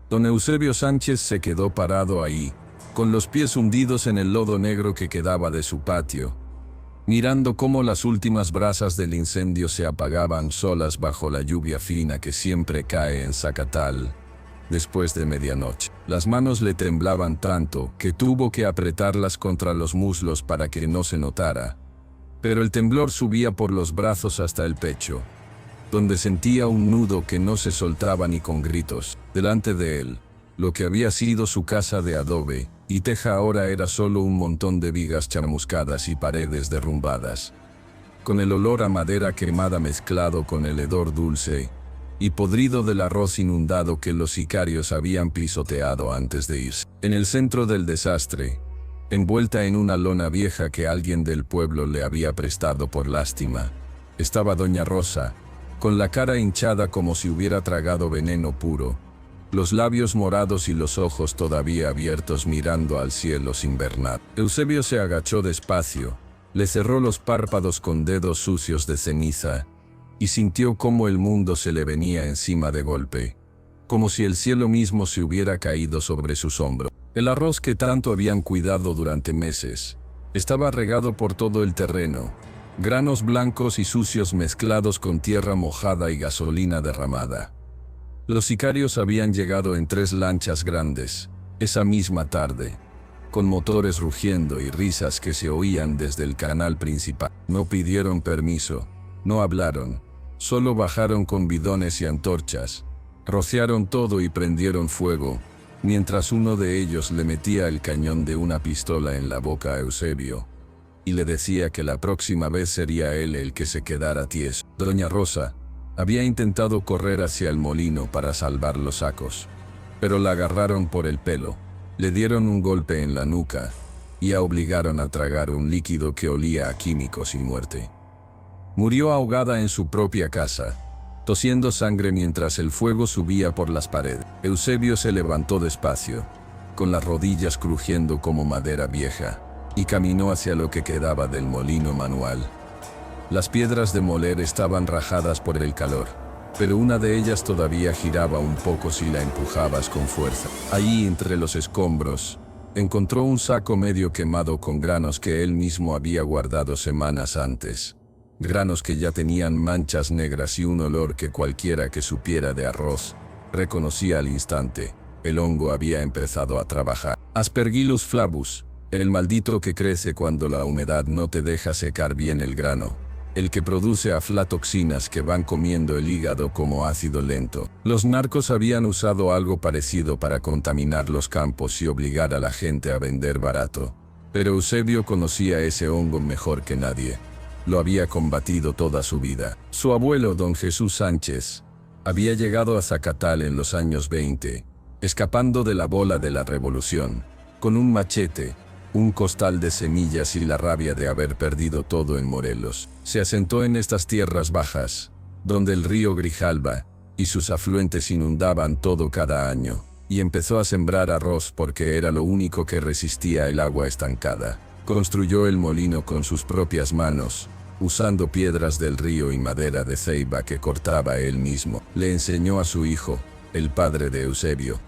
Don Eusebio Sánchez se quedó parado ahí, con los pies hundidos en el lodo negro que quedaba de su patio, mirando cómo las últimas brasas del incendio se apagaban solas bajo la lluvia fina que siempre cae en Zacatal después de medianoche. Las manos le temblaban tanto que tuvo que apretarlas contra los muslos para que no se notara, pero el temblor subía por los brazos hasta el pecho, donde sentía un nudo que no se soltaba ni con gritos. Delante de él, lo que había sido su casa de adobe y teja ahora era solo un montón de vigas chamuscadas y paredes derrumbadas, con el olor a madera quemada mezclado con el hedor dulce y podrido del arroz inundado que los sicarios habían pisoteado antes de irse. En el centro del desastre, envuelta en una lona vieja que alguien del pueblo le había prestado por lástima, estaba doña Rosa, con la cara hinchada como si hubiera tragado veneno puro, los labios morados y los ojos todavía abiertos mirando al cielo sin ver nada. Eusebio se agachó despacio, le cerró los párpados con dedos sucios de ceniza, y sintió cómo el mundo se le venía encima de golpe, como si el cielo mismo se hubiera caído sobre sus hombros. El arroz que tanto habían cuidado durante meses estaba regado por todo el terreno, granos blancos y sucios mezclados con tierra mojada y gasolina derramada. Los sicarios habían llegado en 3 lanchas grandes, esa misma tarde, con motores rugiendo y risas que se oían desde el canal principal. No pidieron permiso, no hablaron, solo bajaron con bidones y antorchas, rociaron todo y prendieron fuego, mientras uno de ellos le metía el cañón de una pistola en la boca a Eusebio, y le decía que la próxima vez sería él el que se quedara tieso. Doña Rosa había intentado correr hacia el molino para salvar los sacos, pero la agarraron por el pelo, le dieron un golpe en la nuca y la obligaron a tragar un líquido que olía a químicos y muerte. Murió ahogada en su propia casa, tosiendo sangre mientras el fuego subía por las paredes. Eusebio se levantó despacio, con las rodillas crujiendo como madera vieja, y caminó hacia lo que quedaba del molino manual. Las piedras de moler estaban rajadas por el calor, pero una de ellas todavía giraba un poco si la empujabas con fuerza. Allí, entre los escombros, encontró un saco medio quemado con granos que él mismo había guardado semanas antes. Granos que ya tenían manchas negras y un olor que cualquiera que supiera de arroz reconocía al instante. El hongo había empezado a trabajar. Aspergillus flavus, el maldito que crece cuando la humedad no te deja secar bien el grano, el que produce aflatoxinas que van comiendo el hígado como ácido lento. Los narcos habían usado algo parecido para contaminar los campos y obligar a la gente a vender barato, pero Eusebio conocía ese hongo mejor que nadie. Lo había combatido toda su vida. Su abuelo, don Jesús Sánchez, había llegado a Zacatal en los años 20, escapando de la bola de la revolución, con un machete, un costal de semillas y la rabia de haber perdido todo en Morelos. Se asentó en estas tierras bajas, donde el río Grijalba y sus afluentes inundaban todo cada año, y empezó a sembrar arroz porque era lo único que resistía el agua estancada. Construyó el molino con sus propias manos, usando piedras del río y madera de ceiba que cortaba él mismo. Le enseñó a su hijo, el padre de Eusebio,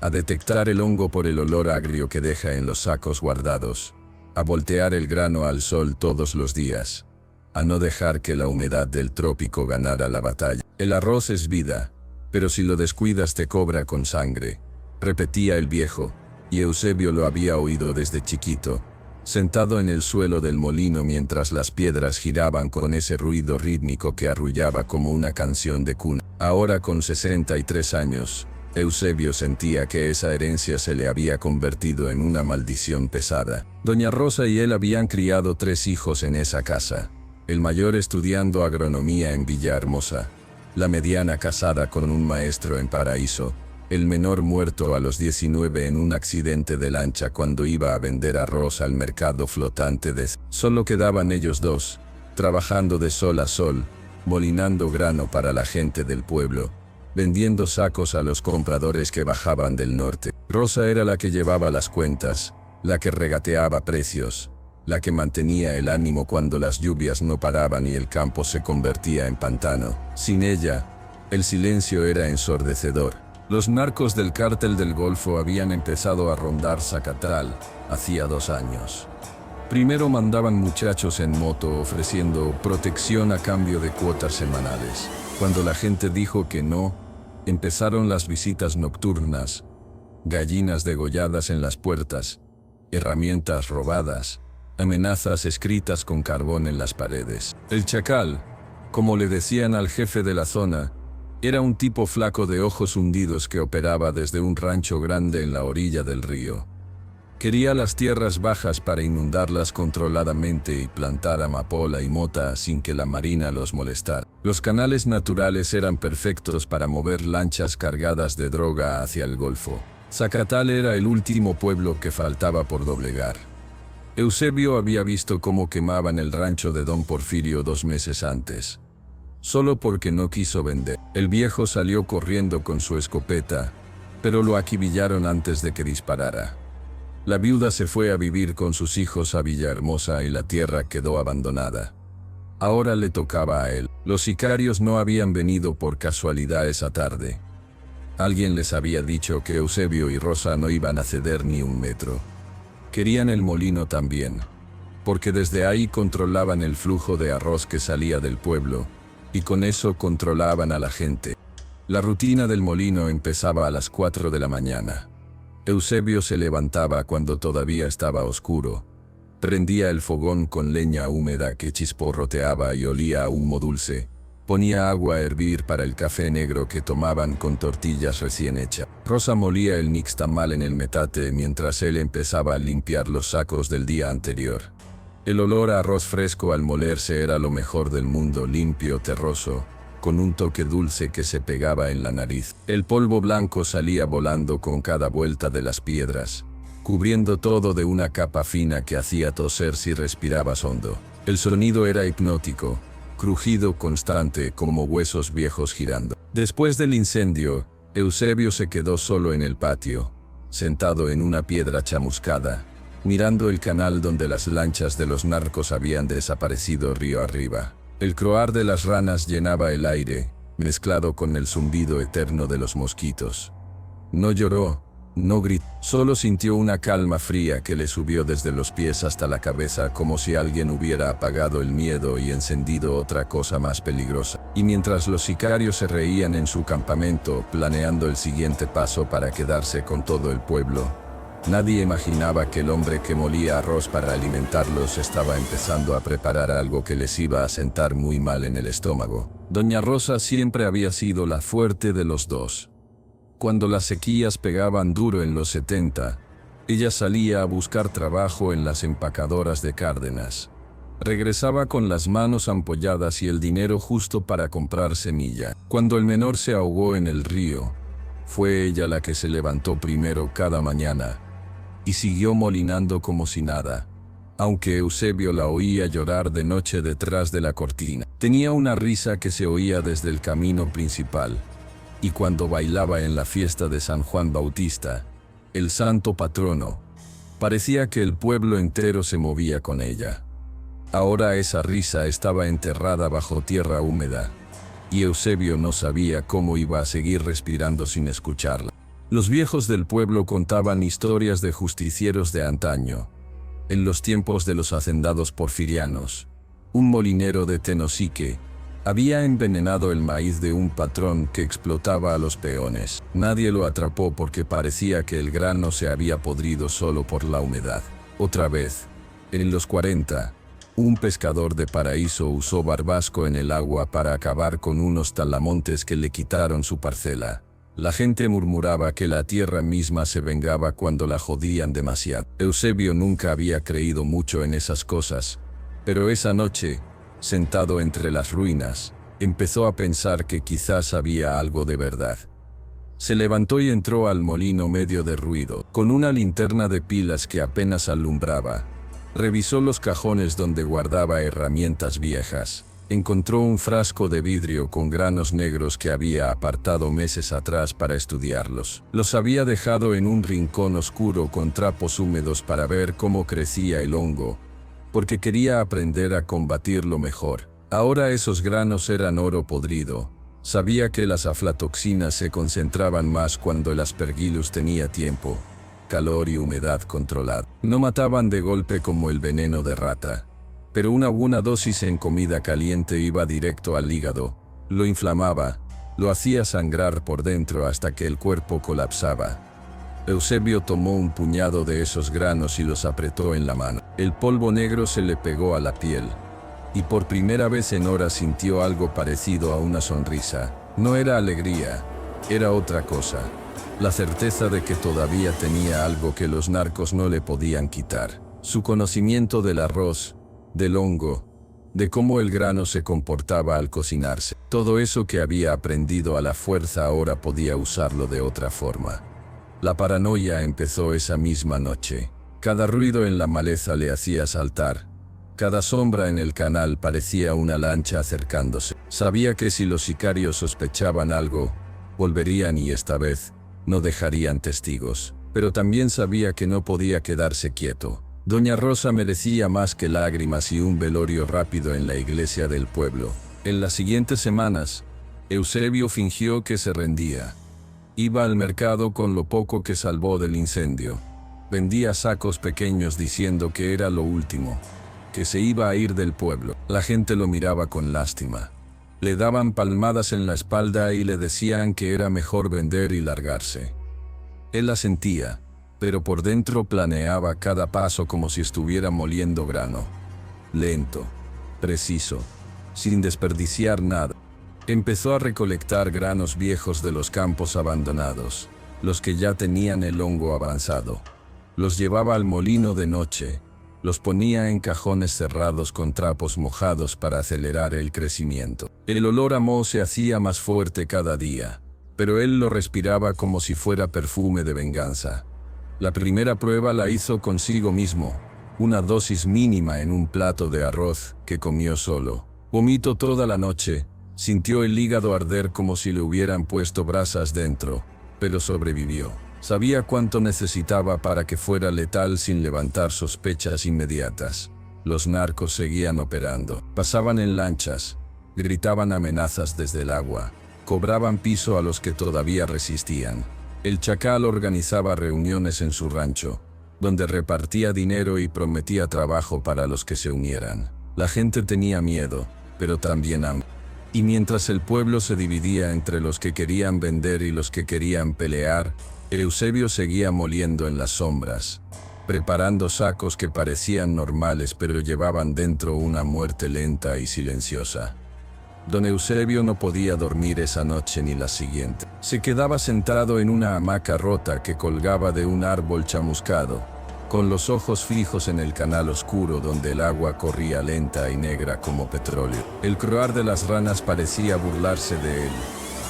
a detectar el hongo por el olor agrio que deja en los sacos guardados, a voltear el grano al sol todos los días, a no dejar que la humedad del trópico ganara la batalla. El arroz es vida, pero si lo descuidas te cobra con sangre, repetía el viejo, y Eusebio lo había oído desde chiquito, sentado en el suelo del molino mientras las piedras giraban con ese ruido rítmico que arrullaba como una canción de cuna. Ahora con 63 años, Eusebio sentía que esa herencia se le había convertido en una maldición pesada. Doña Rosa y él habían criado 3 hijos en esa casa, el mayor estudiando agronomía en Villahermosa, la mediana casada con un maestro en Paraíso, el menor muerto a los 19 en un accidente de lancha cuando iba a vender arroz al mercado flotante de... Solo quedaban ellos 2, trabajando de sol a sol, molinando grano para la gente del pueblo, vendiendo sacos a los compradores que bajaban del norte. Rosa era la que llevaba las cuentas, la que regateaba precios, la que mantenía el ánimo cuando las lluvias no paraban y el campo se convertía en pantano. Sin ella, el silencio era ensordecedor, Los narcos del cártel del Golfo habían empezado a rondar Zacatal hacía 2 años. Primero mandaban muchachos en moto ofreciendo protección a cambio de cuotas semanales. Cuando la gente dijo que no, empezaron las visitas nocturnas, gallinas degolladas en las puertas, herramientas robadas, amenazas escritas con carbón en las paredes. El Chacal, como le decían al jefe de la zona, era un tipo flaco de ojos hundidos que operaba desde un rancho grande en la orilla del río. Quería las tierras bajas para inundarlas controladamente y plantar amapola y mota sin que la marina los molestara. Los canales naturales eran perfectos para mover lanchas cargadas de droga hacia el Golfo. Zacatal era el último pueblo que faltaba por doblegar. Eusebio había visto cómo quemaban el rancho de don Porfirio 2 meses antes. Solo porque no quiso vender. El viejo salió corriendo con su escopeta, pero lo acribillaron antes de que disparara. La viuda se fue a vivir con sus hijos a Villahermosa y la tierra quedó abandonada. Ahora le tocaba a él. Los sicarios no habían venido por casualidad esa tarde. Alguien les había dicho que Eusebio y Rosa no iban a ceder ni un metro. Querían el molino también, porque desde ahí controlaban el flujo de arroz que salía del pueblo, y con eso controlaban a la gente. La rutina del molino empezaba a las 4 de la mañana. Eusebio se levantaba cuando todavía estaba oscuro. Prendía el fogón con leña húmeda que chisporroteaba y olía a humo dulce. Ponía agua a hervir para el café negro que tomaban con tortillas recién hechas. Rosa molía el nixtamal en el metate mientras él empezaba a limpiar los sacos del día anterior. El olor a arroz fresco al molerse era lo mejor del mundo, limpio, terroso, con un toque dulce que se pegaba en la nariz. El polvo blanco salía volando con cada vuelta de las piedras, cubriendo todo de una capa fina que hacía toser si respirabas hondo. El sonido era hipnótico, crujido constante como huesos viejos girando. Después del incendio, Eusebio se quedó solo en el patio, sentado en una piedra chamuscada, mirando el canal donde las lanchas de los narcos habían desaparecido río arriba. El croar de las ranas llenaba el aire, mezclado con el zumbido eterno de los mosquitos. No lloró, no gritó, solo sintió una calma fría que le subió desde los pies hasta la cabeza, como si alguien hubiera apagado el miedo y encendido otra cosa más peligrosa. Y mientras los sicarios se reían en su campamento, planeando el siguiente paso para quedarse con todo el pueblo, nadie imaginaba que el hombre que molía arroz para alimentarlos estaba empezando a preparar algo que les iba a sentar muy mal en el estómago. Doña Rosa siempre había sido la fuerte de los dos. Cuando las sequías pegaban duro en los 70, ella salía a buscar trabajo en las empacadoras de Cárdenas. Regresaba con las manos ampolladas y el dinero justo para comprar semilla. Cuando el menor se ahogó en el río, fue ella la que se levantó primero cada mañana y siguió molinando como si nada, aunque Eusebio la oía llorar de noche detrás de la cortina. Tenía una risa que se oía desde el camino principal, y cuando bailaba en la fiesta de San Juan Bautista, el santo patrono, parecía que el pueblo entero se movía con ella. Ahora esa risa estaba enterrada bajo tierra húmeda, y Eusebio no sabía cómo iba a seguir respirando sin escucharla. Los viejos del pueblo contaban historias de justicieros de antaño. En los tiempos de los hacendados porfirianos, un molinero de Tenosique había envenenado el maíz de un patrón que explotaba a los peones. Nadie lo atrapó porque parecía que el grano se había podrido solo por la humedad. Otra vez, en los 40, un pescador de Paraíso usó barbasco en el agua para acabar con unos talamontes que le quitaron su parcela. La gente murmuraba que la tierra misma se vengaba cuando la jodían demasiado. Eusebio nunca había creído mucho en esas cosas, pero esa noche, sentado entre las ruinas, empezó a pensar que quizás había algo de verdad. Se levantó y entró al molino medio de ruido, con una linterna de pilas que apenas alumbraba. Revisó los cajones donde guardaba herramientas viejas. Encontró un frasco de vidrio con granos negros que había apartado meses atrás para estudiarlos. Los había dejado en un rincón oscuro con trapos húmedos para ver cómo crecía el hongo, porque quería aprender a combatirlo mejor. Ahora esos granos eran oro podrido, Sabía que las aflatoxinas se concentraban más cuando el Aspergillus tenía tiempo, calor y humedad controlada. No mataban de golpe como el veneno de rata, pero una buena dosis en comida caliente iba directo al hígado, lo inflamaba, lo hacía sangrar por dentro hasta que el cuerpo colapsaba. Eusebio tomó un puñado de esos granos y los apretó en la mano. El polvo negro se le pegó a la piel, y por primera vez en horas sintió algo parecido a una sonrisa. No era alegría, era otra cosa. La certeza de que todavía tenía algo que los narcos no le podían quitar. Su conocimiento del arroz, del hongo, de cómo el grano se comportaba al cocinarse. Todo eso que había aprendido a la fuerza ahora podía usarlo de otra forma. La paranoia empezó esa misma noche. Cada ruido en la maleza le hacía saltar. Cada sombra en el canal parecía una lancha acercándose. Sabía que si los sicarios sospechaban algo, volverían y esta vez no dejarían testigos. Pero también sabía que no podía quedarse quieto. Doña Rosa merecía más que lágrimas y un velorio rápido en la iglesia del pueblo. En las siguientes semanas, Eusebio fingió que se rendía. Iba al mercado con lo poco que salvó del incendio. Vendía sacos pequeños diciendo que era lo último, que se iba a ir del pueblo. La gente lo miraba con lástima. Le daban palmadas en la espalda y le decían que era mejor vender y largarse. Él asentía, pero por dentro planeaba cada paso como si estuviera moliendo grano. Lento, preciso, sin desperdiciar nada. Empezó a recolectar granos viejos de los campos abandonados, los que ya tenían el hongo avanzado. Los llevaba al molino de noche, los ponía en cajones cerrados con trapos mojados para acelerar el crecimiento. El olor a moho se hacía más fuerte cada día, pero él lo respiraba como si fuera perfume de venganza. La primera prueba la hizo consigo mismo, una dosis mínima en un plato de arroz que comió solo. Vomitó toda la noche. Sintió el hígado arder como si le hubieran puesto brasas dentro, pero sobrevivió. Sabía cuánto necesitaba para que fuera letal sin levantar sospechas inmediatas. Los narcos seguían operando. Pasaban en lanchas, gritaban amenazas desde el agua, cobraban piso a los que todavía resistían. El Chacal organizaba reuniones en su rancho, donde repartía dinero y prometía trabajo para los que se unieran. La gente tenía miedo, pero también hambre. Y mientras el pueblo se dividía entre los que querían vender y los que querían pelear, Eusebio seguía moliendo en las sombras, preparando sacos que parecían normales pero llevaban dentro una muerte lenta y silenciosa. Don Eusebio no podía dormir esa noche ni la siguiente. Se quedaba sentado en una hamaca rota que colgaba de un árbol chamuscado, con los ojos fijos en el canal oscuro donde el agua corría lenta y negra como petróleo. El croar de las ranas parecía burlarse de él,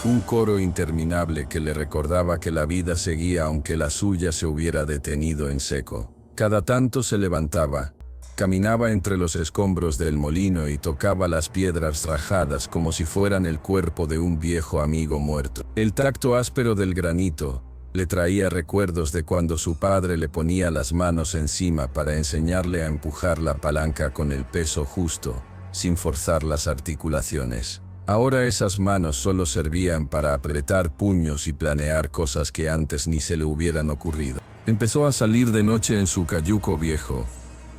un coro interminable que le recordaba que la vida seguía aunque la suya se hubiera detenido en seco. Cada tanto se levantaba, caminaba entre los escombros del molino y tocaba las piedras rajadas como si fueran el cuerpo de un viejo amigo muerto. El tacto áspero del granito le traía recuerdos de cuando su padre le ponía las manos encima para enseñarle a empujar la palanca con el peso justo, sin forzar las articulaciones. Ahora esas manos solo servían para apretar puños y planear cosas que antes ni se le hubieran ocurrido. Empezó a salir de noche en su cayuco viejo,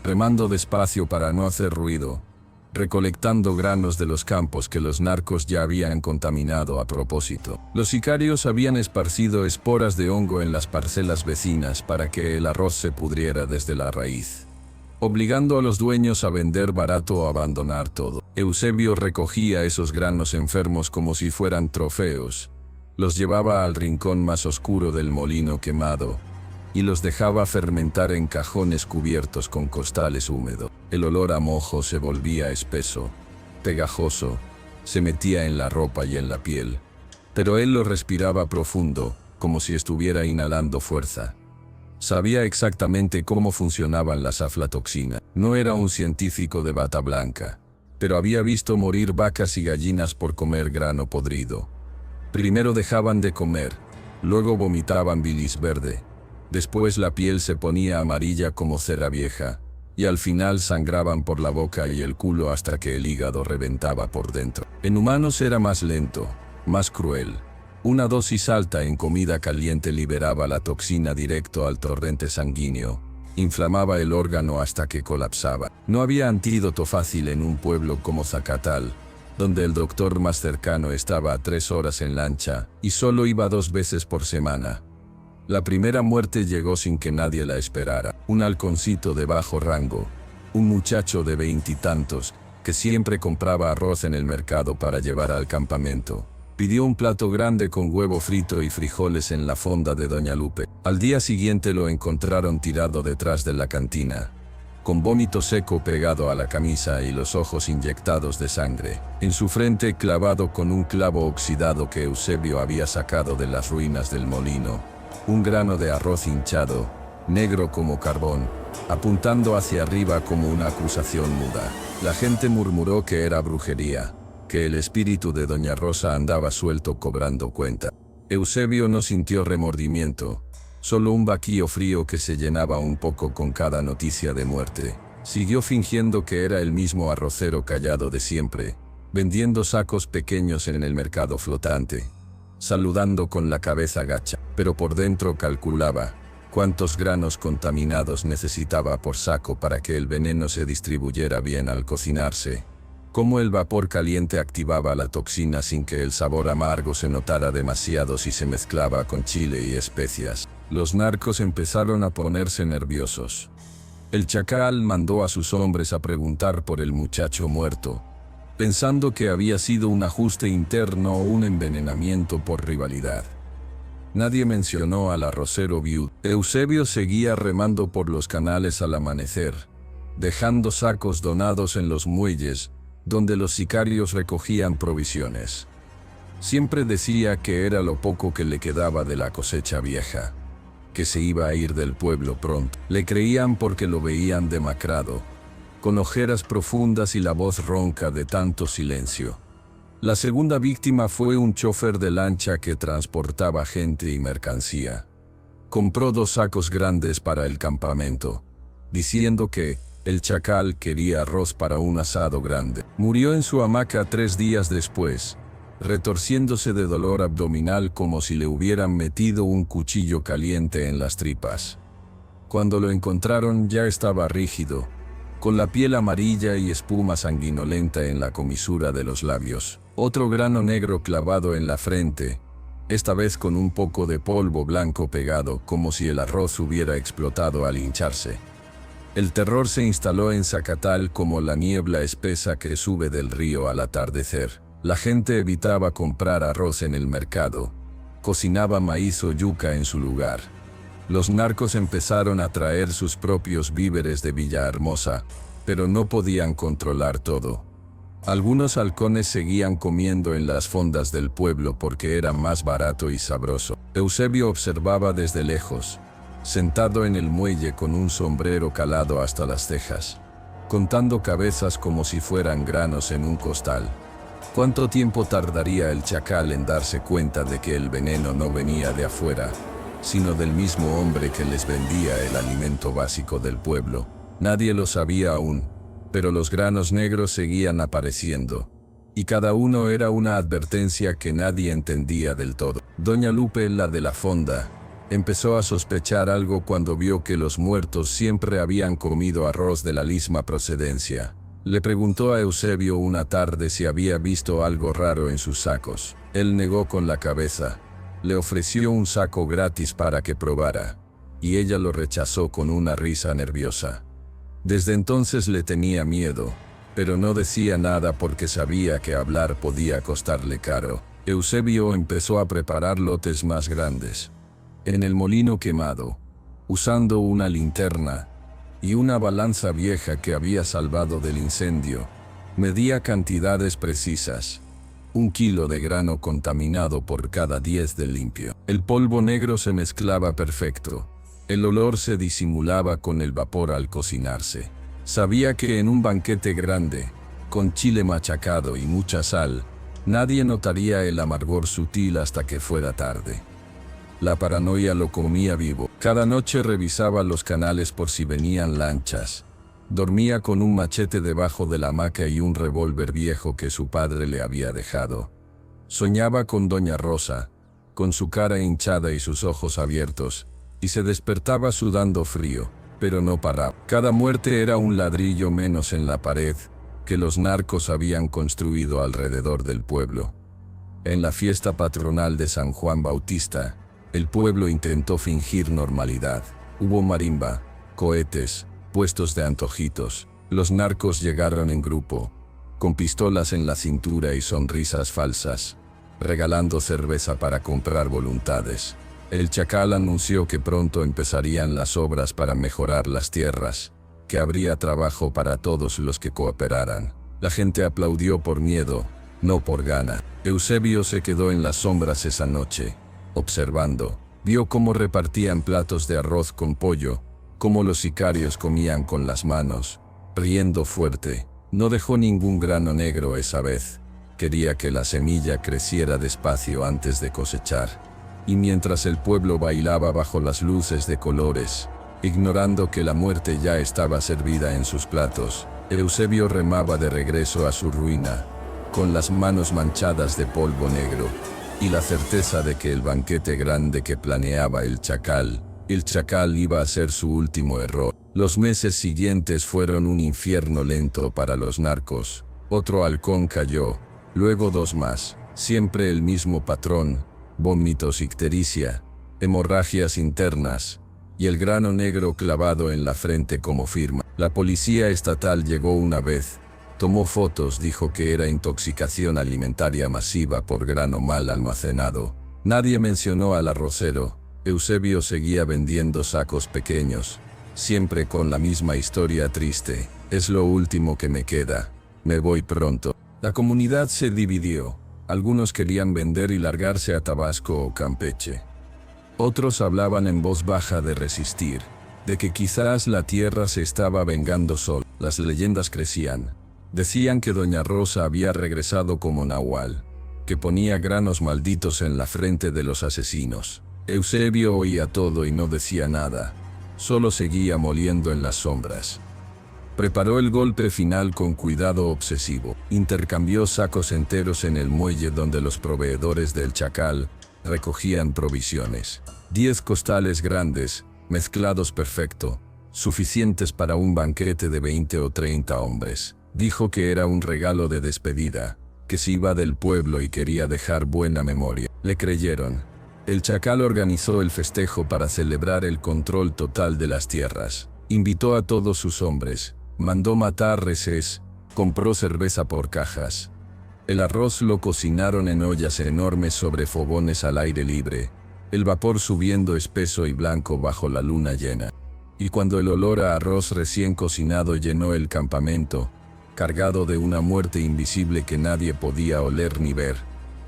remando despacio para no hacer ruido, recolectando granos de los campos que los narcos ya habían contaminado a propósito. Los sicarios habían esparcido esporas de hongo en las parcelas vecinas para que el arroz se pudriera desde la raíz, obligando a los dueños a vender barato o abandonar todo. Eusebio recogía esos granos enfermos como si fueran trofeos, los llevaba al rincón más oscuro del molino quemado, y los dejaba fermentar en cajones cubiertos con costales húmedos. El olor a mojo se volvía espeso, pegajoso, se metía en la ropa y en la piel, pero él lo respiraba profundo, como si estuviera inhalando fuerza. Sabía exactamente cómo funcionaban las aflatoxinas. No era un científico de bata blanca, pero había visto morir vacas y gallinas por comer grano podrido. Primero dejaban de comer, luego vomitaban bilis verde. Después la piel se ponía amarilla como cera vieja, y al final sangraban por la boca y el culo hasta que el hígado reventaba por dentro. En humanos era más lento, más cruel. Una dosis alta en comida caliente liberaba la toxina directo al torrente sanguíneo. Inflamaba el órgano hasta que colapsaba. No había antídoto fácil en un pueblo como Zacatal, donde el doctor más cercano estaba a 3 horas en lancha, y solo iba 2 veces por semana. La primera muerte llegó sin que nadie la esperara. Un halconcito de bajo rango, un muchacho de 20 y tantos, que siempre compraba arroz en el mercado para llevar al campamento. Pidió un plato grande con huevo frito y frijoles en la fonda de Doña Lupe. Al día siguiente lo encontraron tirado detrás de la cantina, con vómito seco pegado a la camisa y los ojos inyectados de sangre. En su frente clavado con un clavo oxidado que Eusebio había sacado de las ruinas del molino. Un grano de arroz hinchado, negro como carbón, apuntando hacia arriba como una acusación muda. La gente murmuró que era brujería, que el espíritu de Doña Rosa andaba suelto cobrando cuenta. Eusebio no sintió remordimiento, solo un vacío frío que se llenaba un poco con cada noticia de muerte. Siguió fingiendo que era el mismo arrocero callado de siempre, vendiendo sacos pequeños en el mercado flotante, saludando con la cabeza gacha, pero por dentro calculaba cuántos granos contaminados necesitaba por saco para que el veneno se distribuyera bien al cocinarse. Cómo el vapor caliente activaba la toxina sin que el sabor amargo se notara demasiado si se mezclaba con chile y especias. Los narcos empezaron a ponerse nerviosos. El chacal mandó a sus hombres a preguntar por el muchacho muerto, pensando que había sido un ajuste interno o un envenenamiento por rivalidad. Nadie mencionó al arrocero viudo. Eusebio seguía remando por los canales al amanecer, dejando sacos donados en los muelles, donde los sicarios recogían provisiones. Siempre decía que era lo poco que le quedaba de la cosecha vieja, que se iba a ir del pueblo pronto. Le creían porque lo veían demacrado, con ojeras profundas y la voz ronca de tanto silencio. La segunda víctima fue un chofer de lancha que transportaba gente y mercancía. Compró 2 sacos grandes para el campamento, diciendo que el chacal quería arroz para un asado grande. Murió en su hamaca 3 días después, retorciéndose de dolor abdominal como si le hubieran metido un cuchillo caliente en las tripas. Cuando lo encontraron ya estaba rígido, con la piel amarilla y espuma sanguinolenta en la comisura de los labios. Otro grano negro clavado en la frente, esta vez con un poco de polvo blanco pegado, como si el arroz hubiera explotado al hincharse. El terror se instaló en Zacatal como la niebla espesa que sube del río al atardecer. La gente evitaba comprar arroz en el mercado, cocinaba maíz o yuca en su lugar. Los narcos empezaron a traer sus propios víveres de Villahermosa, pero no podían controlar todo. Algunos halcones seguían comiendo en las fondas del pueblo porque era más barato y sabroso. Eusebio observaba desde lejos, sentado en el muelle con un sombrero calado hasta las cejas, contando cabezas como si fueran granos en un costal. ¿Cuánto tiempo tardaría el chacal en darse cuenta de que el veneno no venía de afuera, sino del mismo hombre que les vendía el alimento básico del pueblo? Nadie lo sabía aún, pero los granos negros seguían apareciendo, y cada uno era una advertencia que nadie entendía del todo. Doña Lupe, la de la fonda, empezó a sospechar algo cuando vio que los muertos siempre habían comido arroz de la misma procedencia. Le preguntó a Eusebio una tarde si había visto algo raro en sus sacos. Él negó con la cabeza. Le ofreció un saco gratis para que probara, y ella lo rechazó con una risa nerviosa. Desde entonces le tenía miedo, pero no decía nada porque sabía que hablar podía costarle caro. Eusebio empezó a preparar lotes más grandes. En el molino quemado, usando una linterna y una balanza vieja que había salvado del incendio, medía cantidades precisas. 1 kilo de grano contaminado por cada 10 de limpio. El polvo negro se mezclaba perfecto. El olor se disimulaba con el vapor al cocinarse. Sabía que en un banquete grande, con chile machacado y mucha sal, nadie notaría el amargor sutil hasta que fuera tarde. La paranoia lo comía vivo. Cada noche revisaba los canales por si venían lanchas. Dormía con un machete debajo de la hamaca y un revólver viejo que su padre le había dejado. Soñaba con doña Rosa, con su cara hinchada y sus ojos abiertos, y se despertaba sudando frío, pero no paraba. Cada muerte era un ladrillo menos en la pared que los narcos habían construido alrededor del pueblo. En la fiesta patronal de San Juan Bautista, el pueblo intentó fingir normalidad. Hubo marimba, cohetes, puestos de antojitos. Los narcos llegaron en grupo, con pistolas en la cintura y sonrisas falsas, regalando cerveza para comprar voluntades. El Chacal anunció que pronto empezarían las obras para mejorar las tierras, que habría trabajo para todos los que cooperaran. La gente aplaudió por miedo, no por gana. Eusebio se quedó en las sombras esa noche, observando. Vio cómo repartían platos de arroz con pollo, cómo los sicarios comían con las manos, riendo fuerte. No dejó ningún grano negro esa vez. Quería que la semilla creciera despacio antes de cosechar. Y mientras el pueblo bailaba bajo las luces de colores, ignorando que la muerte ya estaba servida en sus platos, Eusebio remaba de regreso a su ruina, con las manos manchadas de polvo negro, y la certeza de que el banquete grande que planeaba el Chacal iba a ser su último error. Los meses siguientes fueron un infierno lento para los narcos. Otro halcón cayó, luego 2 más, siempre el mismo patrón: vómitos, ictericia, hemorragias internas, y el grano negro clavado en la frente como firma. La policía estatal llegó una vez, tomó fotos, dijo que era intoxicación alimentaria masiva por grano mal almacenado. Nadie mencionó al arrocero. Eusebio seguía vendiendo sacos pequeños, siempre con la misma historia triste: es lo último que me queda, me voy pronto. La comunidad se dividió. Algunos querían vender y largarse a Tabasco o Campeche. Otros hablaban en voz baja de resistir, de que quizás la tierra se estaba vengando sola. Las leyendas crecían. Decían que doña Rosa había regresado como Nahual, que ponía granos malditos en la frente de los asesinos. Eusebio oía todo y no decía nada, solo seguía moliendo en las sombras. Preparó el golpe final con cuidado obsesivo. Intercambió sacos enteros en el muelle donde los proveedores del Chacal recogían provisiones. 10 costales grandes, mezclados perfecto, suficientes para un banquete de 20 o 30 hombres. Dijo que era un regalo de despedida, que se iba del pueblo y quería dejar buena memoria. Le creyeron. El Chacal organizó el festejo para celebrar el control total de las tierras. Invitó a todos sus hombres, mandó matar reses, compró cerveza por cajas. El arroz lo cocinaron en ollas enormes sobre fogones al aire libre, el vapor subiendo espeso y blanco bajo la luna llena. Y cuando el olor a arroz recién cocinado llenó el campamento, cargado de una muerte invisible que nadie podía oler ni ver,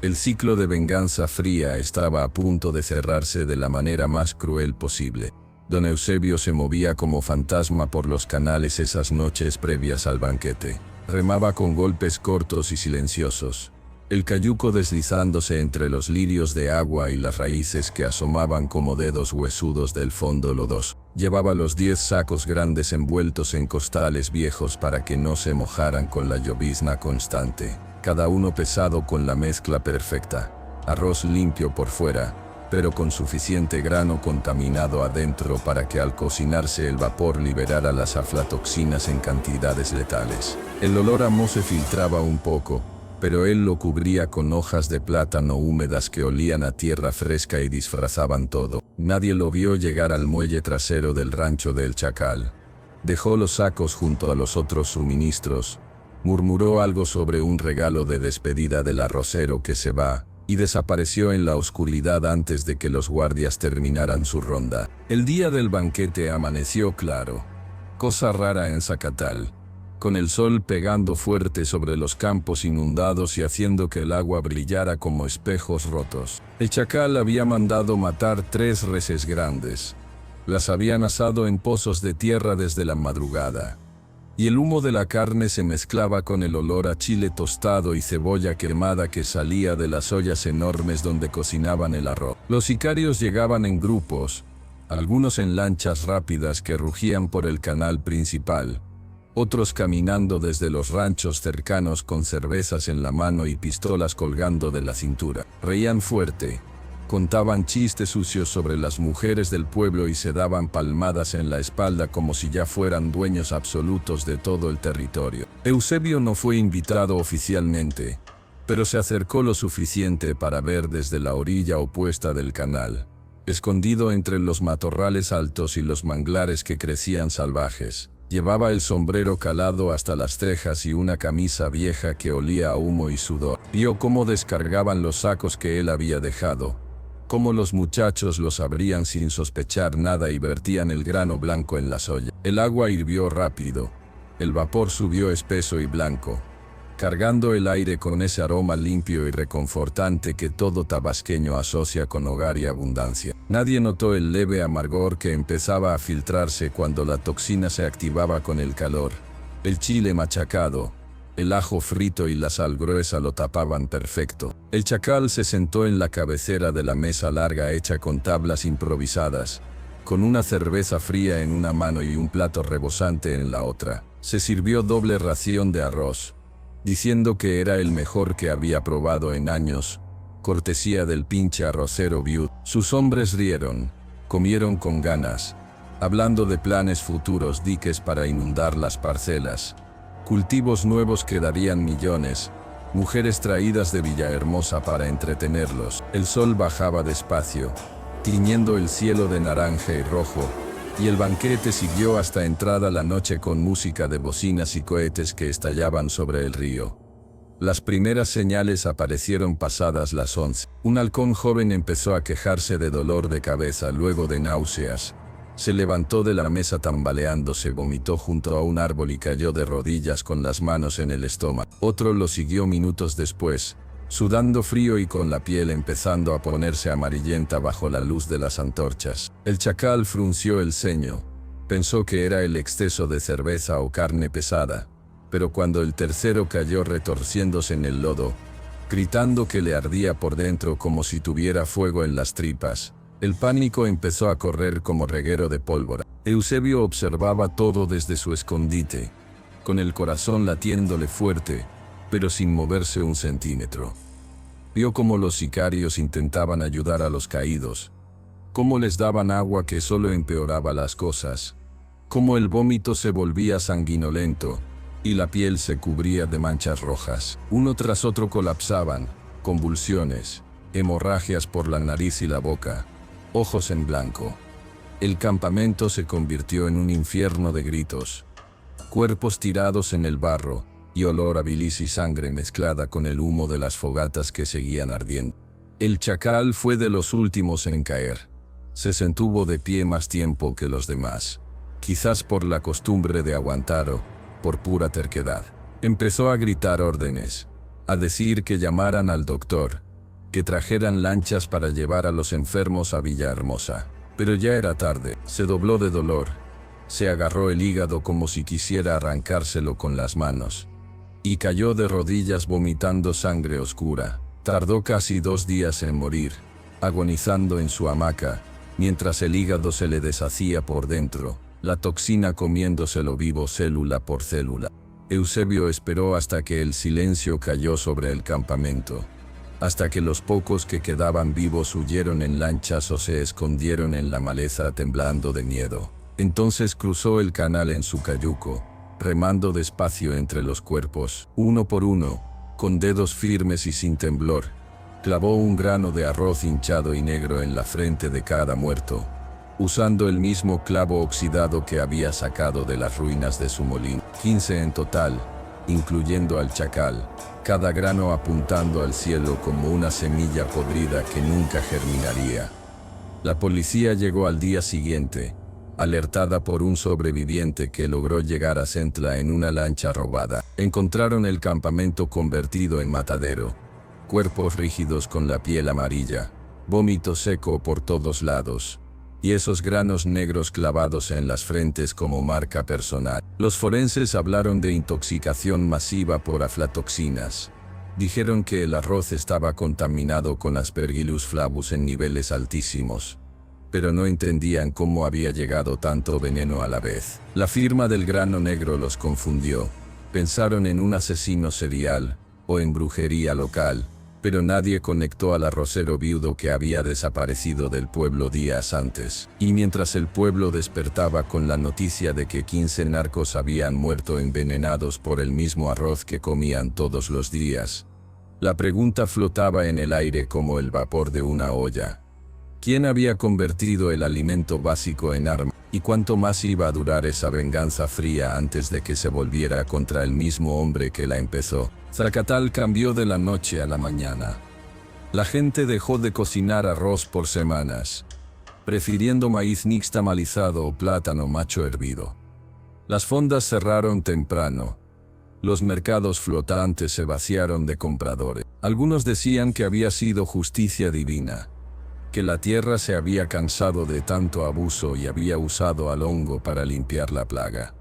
el ciclo de venganza fría estaba a punto de cerrarse de la manera más cruel posible. Don Eusebio se movía como fantasma por los canales esas noches previas al banquete. Remaba con golpes cortos y silenciosos, el cayuco deslizándose entre los lirios de agua y las raíces que asomaban como dedos huesudos del fondo lodoso. Llevaba los 10 sacos grandes envueltos en costales viejos para que no se mojaran con la llovizna constante, cada uno pesado con la mezcla perfecta. Arroz limpio por fuera, pero con suficiente grano contaminado adentro para que al cocinarse el vapor liberara las aflatoxinas en cantidades letales. El olor a moho se filtraba un poco, pero él lo cubría con hojas de plátano húmedas que olían a tierra fresca y disfrazaban todo. Nadie lo vio llegar al muelle trasero del rancho del Chacal. Dejó los sacos junto a los otros suministros, murmuró algo sobre un regalo de despedida del arrocero que se va, y desapareció en la oscuridad antes de que los guardias terminaran su ronda. El día del banquete amaneció claro, cosa rara en Zacatal, con el sol pegando fuerte sobre los campos inundados y haciendo que el agua brillara como espejos rotos. El Chacal había mandado matar 3 reses grandes. Las habían asado en pozos de tierra desde la madrugada, y el humo de la carne se mezclaba con el olor a chile tostado y cebolla quemada que salía de las ollas enormes donde cocinaban el arroz. Los sicarios llegaban en grupos, algunos en lanchas rápidas que rugían por el canal principal, Otros caminando desde los ranchos cercanos con cervezas en la mano y pistolas colgando de la cintura. Reían fuerte. Contaban chistes sucios sobre las mujeres del pueblo y se daban palmadas en la espalda como si ya fueran dueños absolutos de todo el territorio. Eusebio no fue invitado oficialmente, pero se acercó lo suficiente para ver desde la orilla opuesta del canal, escondido entre los matorrales altos y los manglares que crecían salvajes. Llevaba el sombrero calado hasta las cejas y una camisa vieja que olía a humo y sudor. Vio cómo descargaban los sacos que él había dejado, cómo los muchachos los abrían sin sospechar nada y vertían el grano blanco en las ollas. El agua hirvió rápido. El vapor subió espeso y blanco, cargando el aire con ese aroma limpio y reconfortante que todo tabasqueño asocia con hogar y abundancia. Nadie notó el leve amargor que empezaba a filtrarse cuando la toxina se activaba con el calor. El chile machacado, el ajo frito y la sal gruesa lo tapaban perfecto. El chacal se sentó en la cabecera de la mesa larga hecha con tablas improvisadas, con una cerveza fría en una mano y un plato rebosante en la otra. Se sirvió doble ración de arroz, diciendo que era el mejor que había probado en años, cortesía del pinche arrocero viudo. Sus hombres rieron, comieron con ganas, hablando de planes futuros, diques para inundar las parcelas, cultivos nuevos que darían millones, mujeres traídas de Villahermosa para entretenerlos. El sol bajaba despacio, tiñendo el cielo de naranja y rojo, y el banquete siguió hasta entrada la noche con música de bocinas y cohetes que estallaban sobre el río. Las primeras señales aparecieron pasadas las 11. Un halcón joven empezó a quejarse de dolor de cabeza, luego de náuseas. Se levantó de la mesa tambaleándose, vomitó junto a un árbol y cayó de rodillas con las manos en el estómago. Otro lo siguió minutos después, sudando frío y con la piel empezando a ponerse amarillenta bajo la luz de las antorchas. El chacal frunció el ceño. Pensó que era el exceso de cerveza o carne pesada, pero cuando el tercero cayó retorciéndose en el lodo, gritando que le ardía por dentro como si tuviera fuego en las tripas, el pánico empezó a correr como reguero de pólvora. Eusebio observaba todo desde su escondite, con el corazón latiéndole fuerte, pero sin moverse un centímetro. Vio cómo los sicarios intentaban ayudar a los caídos, cómo les daban agua que solo empeoraba las cosas, cómo el vómito se volvía sanguinolento y la piel se cubría de manchas rojas. Uno tras otro colapsaban, convulsiones, hemorragias por la nariz y la boca, ojos en blanco. El campamento se convirtió en un infierno de gritos, cuerpos tirados en el barro, y olor a bilis y sangre mezclada con el humo de las fogatas que seguían ardiendo. El chacal fue de los últimos en caer. Se sostuvo de pie más tiempo que los demás, quizás por la costumbre de aguantar o por pura terquedad. Empezó a gritar órdenes, a decir que llamaran al doctor, que trajeran lanchas para llevar a los enfermos a Villahermosa. Pero ya era tarde. Se dobló de dolor, se agarró el hígado como si quisiera arrancárselo con las manos, y cayó de rodillas vomitando sangre oscura. Tardó casi 2 días en morir, agonizando en su hamaca, mientras el hígado se le deshacía por dentro, la toxina comiéndoselo vivo célula por célula. Eusebio esperó hasta que el silencio cayó sobre el campamento, hasta que los pocos que quedaban vivos huyeron en lanchas o se escondieron en la maleza temblando de miedo. Entonces cruzó el canal en su cayuco, remando despacio entre los cuerpos. Uno por uno, con dedos firmes y sin temblor, clavó un grano de arroz hinchado y negro en la frente de cada muerto, usando el mismo clavo oxidado que había sacado de las ruinas de su molino. 15 en total, incluyendo al chacal, cada grano apuntando al cielo como una semilla podrida que nunca germinaría. La policía llegó al día siguiente, alertada por un sobreviviente que logró llegar a Centla en una lancha robada. Encontraron el campamento convertido en matadero, cuerpos rígidos con la piel amarilla, vómito seco por todos lados, y esos granos negros clavados en las frentes como marca personal. Los forenses hablaron de intoxicación masiva por aflatoxinas. Dijeron que el arroz estaba contaminado con Aspergillus flavus en niveles altísimos, pero no entendían cómo había llegado tanto veneno a la vez. La firma del grano negro los confundió. Pensaron en un asesino serial o en brujería local, pero nadie conectó al arrocero viudo que había desaparecido del pueblo días antes. Y mientras el pueblo despertaba con la noticia de que 15 narcos habían muerto envenenados por el mismo arroz que comían todos los días, la pregunta flotaba en el aire como el vapor de una olla. ¿Quién había convertido el alimento básico en arma? ¿Y cuánto más iba a durar esa venganza fría antes de que se volviera contra el mismo hombre que la empezó? Zacatal cambió de la noche a la mañana. La gente dejó de cocinar arroz por semanas, prefiriendo maíz nixtamalizado o plátano macho hervido. Las fondas cerraron temprano. Los mercados flotantes se vaciaron de compradores. Algunos decían que había sido justicia divina, que la tierra se había cansado de tanto abuso y había usado al hongo para limpiar la plaga.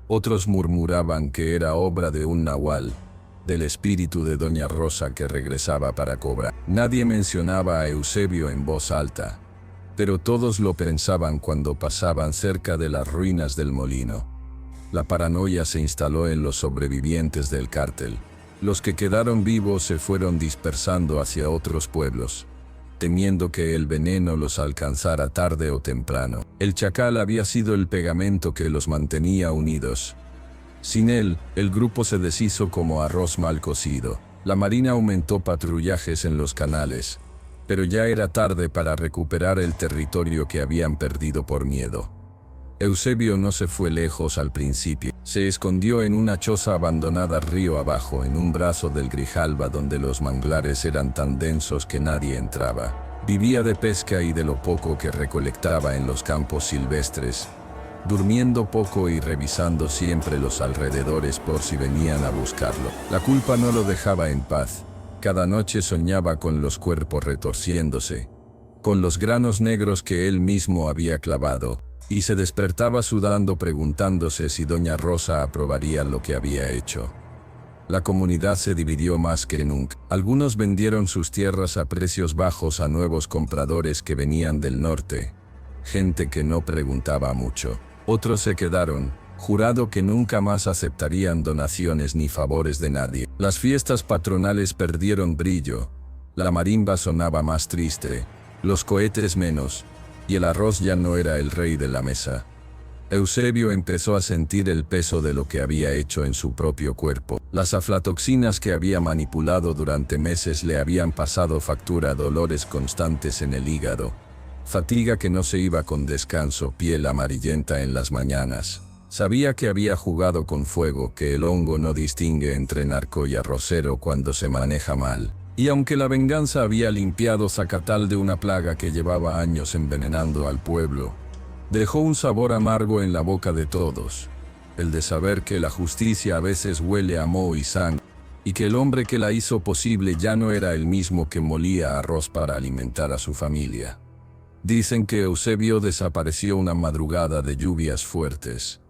Otros murmuraban que era obra de un nahual, del espíritu de Doña Rosa que regresaba para cobrar. Nadie mencionaba a Eusebio en voz alta, pero todos lo pensaban cuando pasaban cerca de las ruinas del molino. La paranoia se instaló en los sobrevivientes del cártel. Los que quedaron vivos se fueron dispersando hacia otros pueblos, temiendo que el veneno los alcanzara tarde o temprano. El chacal había sido el pegamento que los mantenía unidos. Sin él, el grupo se deshizo como arroz mal cocido. La marina aumentó patrullajes en los canales, pero ya era tarde para recuperar el territorio que habían perdido por miedo. Eusebio no se fue lejos al principio. Se escondió en una choza abandonada río abajo en un brazo del Grijalba donde los manglares eran tan densos que nadie entraba. Vivía de pesca y de lo poco que recolectaba en los campos silvestres, durmiendo poco y revisando siempre los alrededores por si venían a buscarlo. La culpa no lo dejaba en paz. Cada noche soñaba con los cuerpos retorciéndose, con los granos negros que él mismo había clavado, y se despertaba sudando preguntándose si Doña Rosa aprobaría lo que había hecho. La comunidad se dividió más que nunca. Algunos vendieron sus tierras a precios bajos a nuevos compradores que venían del norte, gente que no preguntaba mucho. Otros se quedaron, jurado que nunca más aceptarían donaciones ni favores de nadie. Las fiestas patronales perdieron brillo, la marimba sonaba más triste, los cohetes menos, y el arroz ya no era el rey de la mesa. Eusebio empezó a sentir el peso de lo que había hecho en su propio cuerpo. Las aflatoxinas que había manipulado durante meses le habían pasado factura, dolores constantes en el hígado, fatiga que no se iba con descanso, piel amarillenta en las mañanas. Sabía que había jugado con fuego, que el hongo no distingue entre narco y arrocero cuando se maneja mal. Y aunque la venganza había limpiado Zacatal de una plaga que llevaba años envenenando al pueblo, dejó un sabor amargo en la boca de todos, el de saber que la justicia a veces huele a moho y sangre, y que el hombre que la hizo posible ya no era el mismo que molía arroz para alimentar a su familia. Dicen que Eusebio desapareció una madrugada de lluvias fuertes.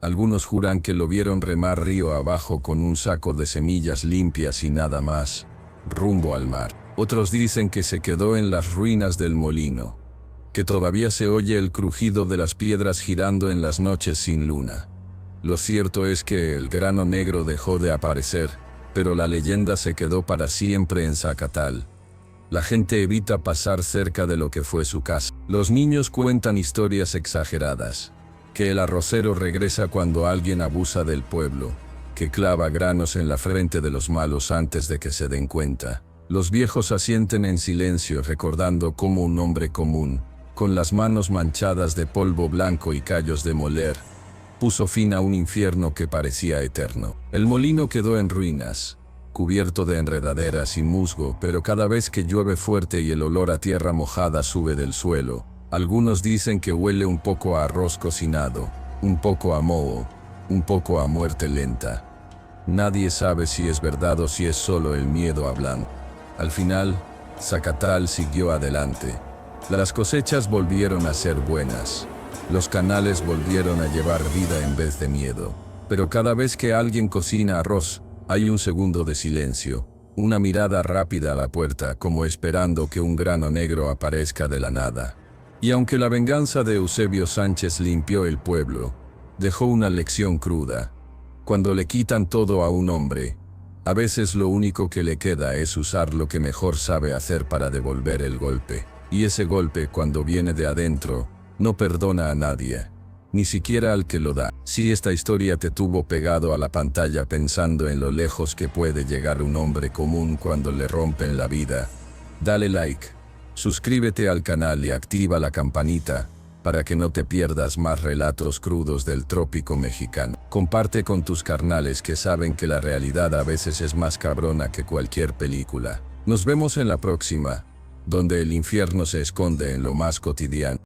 Algunos juran que lo vieron remar río abajo con un saco de semillas limpias y nada más, rumbo al mar. Otros dicen que se quedó en las ruinas del molino, que todavía se oye el crujido de las piedras girando en las noches sin luna. Lo cierto es que el grano negro dejó de aparecer, pero la leyenda se quedó para siempre en Zacatal. La gente evita pasar cerca de lo que fue su casa. Los niños cuentan historias exageradas, que el arrocero regresa cuando alguien abusa del pueblo, que clava granos en la frente de los malos antes de que se den cuenta. Los viejos asienten en silencio recordando cómo un hombre común, con las manos manchadas de polvo blanco y callos de moler, puso fin a un infierno que parecía eterno. El molino quedó en ruinas, cubierto de enredaderas y musgo, pero cada vez que llueve fuerte y el olor a tierra mojada sube del suelo, algunos dicen que huele un poco a arroz cocinado, un poco a moho, un poco a muerte lenta. Nadie sabe si es verdad o si es solo el miedo hablando. Al final, Zacatal siguió adelante. Las cosechas volvieron a ser buenas. Los canales volvieron a llevar vida en vez de miedo. Pero cada vez que alguien cocina arroz, hay un segundo de silencio, una mirada rápida a la puerta como esperando que un grano negro aparezca de la nada. Y aunque la venganza de Eusebio Sánchez limpió el pueblo, dejó una lección cruda. Cuando le quitan todo a un hombre, a veces lo único que le queda es usar lo que mejor sabe hacer para devolver el golpe. Y ese golpe, cuando viene de adentro, no perdona a nadie, ni siquiera al que lo da. Si esta historia te tuvo pegado a la pantalla pensando en lo lejos que puede llegar un hombre común cuando le rompen la vida, dale like, suscríbete al canal y activa la campanita, para que no te pierdas más relatos crudos del trópico mexicano. Comparte con tus carnales que saben que la realidad a veces es más cabrona que cualquier película. Nos vemos en la próxima, donde el infierno se esconde en lo más cotidiano.